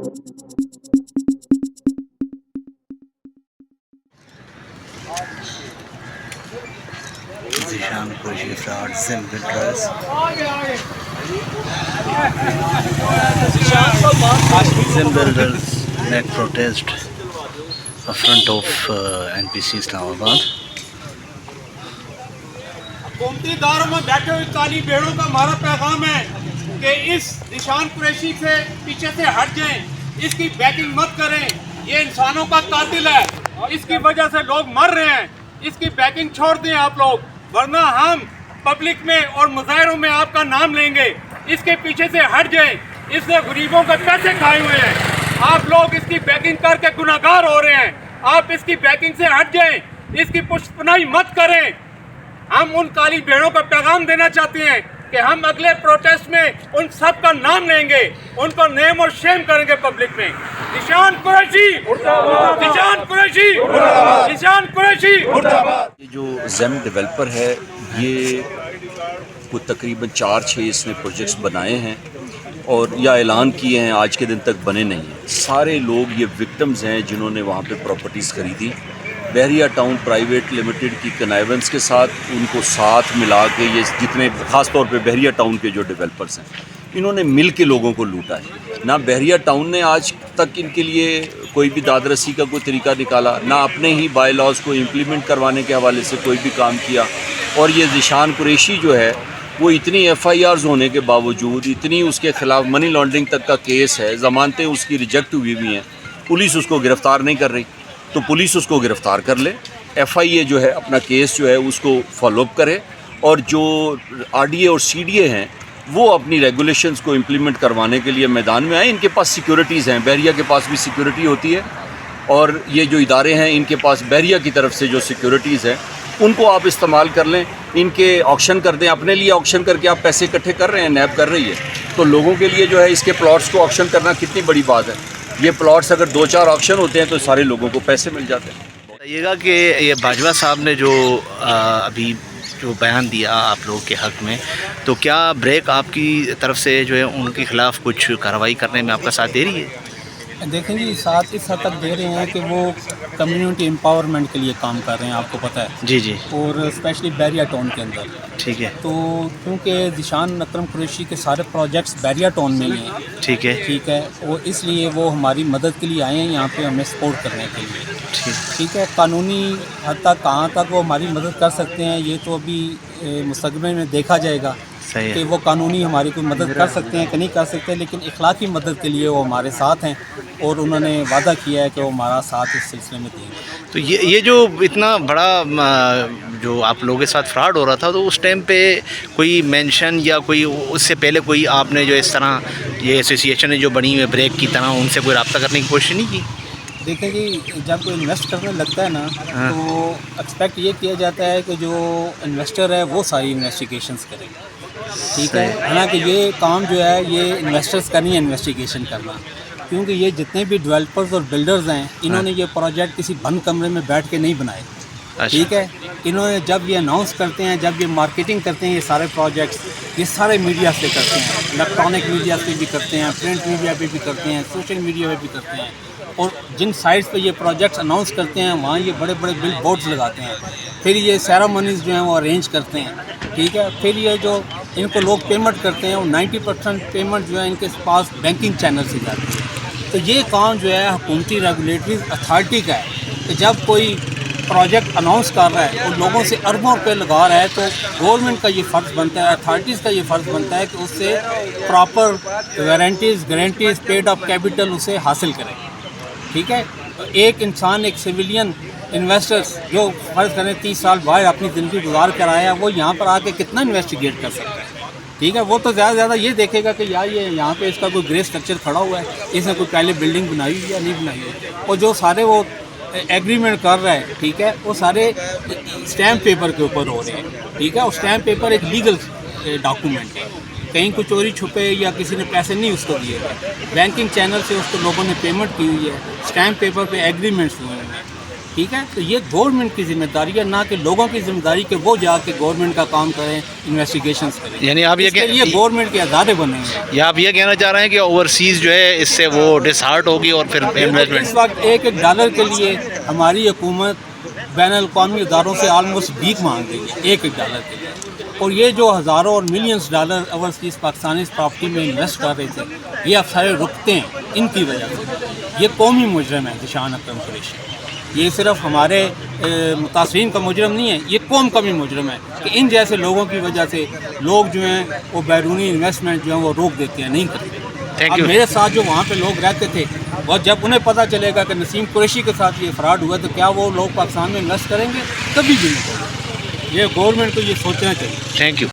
Zishan Qureshi fraud, Zim withdrawals. Zim builders led protest in front of NPC Islamabad. हुकूमती दारों में बैठे हुए काली भेड़ों का हमारा पैगाम है कि इस ज़िशान कुरैशी से पीछे से हट जाएं, इसकी बैकिंग मत करें। ये इंसानों का कातिल है और इसकी वजह से लोग मर रहे हैं। इसकी बैकिंग छोड़ दें आप लोग, वरना हम पब्लिक में और मुजाहिरों में आपका नाम लेंगे। इसके पीछे से हट जाएं, इसने गरीबों के पैसे खाए हुए हैं। आप लोग इसकी बैकिंग करके गुनाहगार हो रहे हैं। आप इसकी बैकिंग से हट जाएं, इसकी पुष्टपनाही मत करें। हम उन काली भेड़ों का पैगाम देना चाहते हैं कि हम अगले प्रोटेस्ट में उन सब का नाम लेंगे, उनको नेम और शेम करेंगे पब्लिक में। ज़िशान कुरैशी मुर्दाबाद, ज़िशान कुरैशी मुर्दाबाद, ज़िशान कुरैशी मुर्दाबाद। ये जो ज़ेम डेवलपर है, ये कुछ तकरीबन 4-6 इसने प्रोजेक्ट्स बनाए हैं और या ऐलान किए हैं, आज के दिन तक बने नहीं हैं। सारे लोग ये विक्टिम्स हैं जिन्होंने वहाँ पे प्रॉपर्टीज़ खरीदी। बहरिया टाउन प्राइवेट लिमिटेड की कनाइवेंस के साथ उनको साथ मिला के ये जितने ख़ास तौर पे बहरिया टाउन के जो डेवलपर्स हैं, इन्होंने मिल के लोगों को लूटा है। ना बहरिया टाउन ने आज तक इनके लिए कोई भी दादरसी का कोई तरीका निकाला, ना अपने ही बाय लॉज को इम्प्लीमेंट करवाने के हवाले से कोई भी काम किया। और ये ज़िशान कुरैशी जो है वो इतनी FIRs होने के बावजूद, इतनी उसके ख़िलाफ़ मनी लॉन्ड्रिंग तक का केस है, ज़मानतें उसकी रिजेक्ट हुई हुई हैं, पुलिस उसको गिरफ़्तार नहीं कर रही। तो पुलिस उसको गिरफ़्तार कर ले, FIA जो है अपना केस जो है उसको फॉलोअप करे और जो RDA और CDA हैं वो अपनी रेगुलेशंस को इम्प्लीमेंट करवाने के लिए मैदान में आए। इनके पास सिक्योरिटीज़ हैं, बहरिया के पास भी सिक्योरिटी होती है और ये जो इदारे हैं इनके पास बहरिया की तरफ से जो सिक्योरिटीज़ हैं उनको आप इस्तेमाल कर लें, इनके ऑक्शन कर दें। अपने लिए ऑक्शन करके आप पैसे इकट्ठे कर रहे हैं, नैब कर रही है, तो लोगों के लिए जो है इसके प्लॉट्स को ऑक्शन करना कितनी बड़ी बात है। ये प्लॉट्स अगर 2-4 ऑक्शन होते हैं तो सारे लोगों को पैसे मिल जाते हैं। बताइएगा कि ये बाजवा साहब ने जो अभी जो बयान दिया आप लोगों के हक़ में, तो क्या ब्रेक आपकी तरफ से जो है उनके ख़िलाफ़ कुछ कार्रवाई करने में आपका साथ दे रही है? देखें जी, साथ इस हद तक दे रहे हैं कि वो कम्युनिटी एम्पावरमेंट के लिए काम कर रहे हैं, आपको पता है। जी जी। और स्पेशली बहरिया टाउन के अंदर। ठीक है। तो क्योंकि ज़िशान अकरम कुरैशी के सारे प्रोजेक्ट्स बहरिया टाउन में ही हैं। ठीक है। ठीक है, और इसलिए वो हमारी मदद के लिए आए हैं यहाँ पे, हमें सपोर्ट करने के लिए। ठीक है, कानूनी हद तक कहाँ तक वो हमारी मदद कर सकते हैं ये तो अभी मुस्तक़बिल में देखा जाएगा कि वो कानूनी हमारी कोई मदद कर सकते हैं कि नहीं कर सकते, लेकिन इखलाकी मदद के लिए वो हमारे साथ हैं और उन्होंने वादा किया है कि वो हमारा साथ इस सिलसिले में देंगे। तो ये जो इतना बड़ा जो आप लोगों के साथ फ्रॉड हो रहा था, तो उस टाइम पे कोई मेंशन या कोई उससे पहले कोई आपने जो इस तरह ये एसोसिएशन जो बनी हुई है ब्रेक की तरह, उनसे कोई रब्ता करने की कोशिश नहीं की? देखिए जी, जब कोई इन्वेस्ट करने लगता है ना, तो एक्सपेक्ट ये किया जाता है कि जो इन्वेस्टर है वो सारी इन्वेस्टिगेशंस करे। ठीक है, हालांकि ये काम जो है ये इन्वेस्टर्स का नहीं है इन्वेस्टिगेशन करना, क्योंकि ये जितने भी डेवलपर्स और बिल्डर्स हैं इन्होंने ये प्रोजेक्ट किसी बंद कमरे में बैठ के नहीं बनाए। ठीक है, इन्होंने जब ये अनाउंस करते हैं, जब ये मार्केटिंग करते हैं, ये सारे प्रोजेक्ट्स ये सारे मीडिया से करते हैं, इलेक्ट्रॉनिक मीडिया से भी करते हैं, प्रिंट मीडिया पे भी करते हैं, सोशल मीडिया पे भी करते हैं। और जिन साइट्स पे ये प्रोजेक्ट्स अनाउंस करते हैं वहाँ ये बड़े बड़े बिल बोर्ड्स लगाते हैं, फिर ये सेरेमनीज़ जो हैं वो अरेंज करते हैं। ठीक है, फिर ये जो इनको लोग पेमेंट करते हैं वो 90% पेमेंट जो है इनके पास बैंकिंग चैनल से जाती है। तो ये काम जो है हुकूमती रेगुलेटरी अथॉरिटी का है कि जब कोई प्रोजेक्ट अनाउंस कर रहा है और लोगों से अरबों रुपये लगा रहा है, तो गवर्नमेंट का ये फ़र्ज़ बनता है, अथॉरिटीज़ का ये फ़र्ज़ बनता है कि उससे proper guarantees paid up capital उसे हासिल करें। ठीक है, एक इंसान, एक सिविलियन इन्वेस्टर्स जो फ़र्ज़ करें 30 साल बाहर अपनी ज़िंदगी गुजार कर आया, वो यहाँ पर आके कितना इन्वेस्टिगेट कर सकता है? ठीक है, वो तो ज़्यादा से ज़्यादा ये देखेगा कि यार ये यहाँ पे इसका कोई ग्रे स्ट्रक्चर खड़ा हुआ है, इसने कोई पहले बिल्डिंग बनाई हुई या नहीं बनाई है, और जो सारे वो एग्रीमेंट कर रहा है, ठीक है, वो सारे स्टैम्प पेपर के ऊपर हो रहे हैं। ठीक है, और स्टैम्प पेपर एक लीगल डॉक्यूमेंट है, कहीं कोई चोरी छुपे या किसी ने पैसे नहीं उसको दिए गए, बैंकिंग चैनल से उसको लोगों ने पेमेंट की हुई है, स्टैम्प पेपर पे एग्रीमेंट्स हुए हैं। ٹھیک ہے، تو یہ گورنمنٹ کی ذمہ داری ہے، نہ کہ لوگوں کی ذمہ داری کہ وہ جا کے گورنمنٹ کا کام کریں، انویسٹیگیشنز کریں. یعنی آپ یہ یہ گورنمنٹ کے ادارے بنے ہیں. یا آپ یہ کہنا چاہ رہے ہیں کہ اوورسیز جو ہے اس سے وہ ڈس ہارٹ ہوگی اور پھر اس انویسٹمنٹ. وقت ایک ڈالر کے لیے ہماری حکومت بین الاقوامی اداروں سے آلموسٹ بھیک مانگ رہی ہے ایک ڈالر کے لیے. اور یہ جو ہزاروں اور millions dollar overseas Pakistani property میں انویسٹ کر رہے تھے، یہ اب سارے رکتے ہیں ان کی وجہ سے. یہ قومی مجرم ہے ذیشان اکرم قریشی. یہ صرف ہمارے متاثرین کا مجرم نہیں ہے، یہ قوم کا بھی مجرم ہے کہ ان جیسے لوگوں کی وجہ سے لوگ جو ہیں وہ بیرونی انویسٹمنٹ جو ہیں وہ روک دیتے ہیں، نہیں کرتے. اب میرے ساتھ جو وہاں پہ لوگ رہتے تھے، اور جب انہیں پتہ چلے گا کہ نسیم قریشی کے ساتھ یہ فراڈ ہوا تو کیا وہ لوگ پاکستان میں انویسٹ کریں گے؟ کبھی بھی نہیں. یہ گورنمنٹ کو یہ سوچنا چاہیے. Thank you.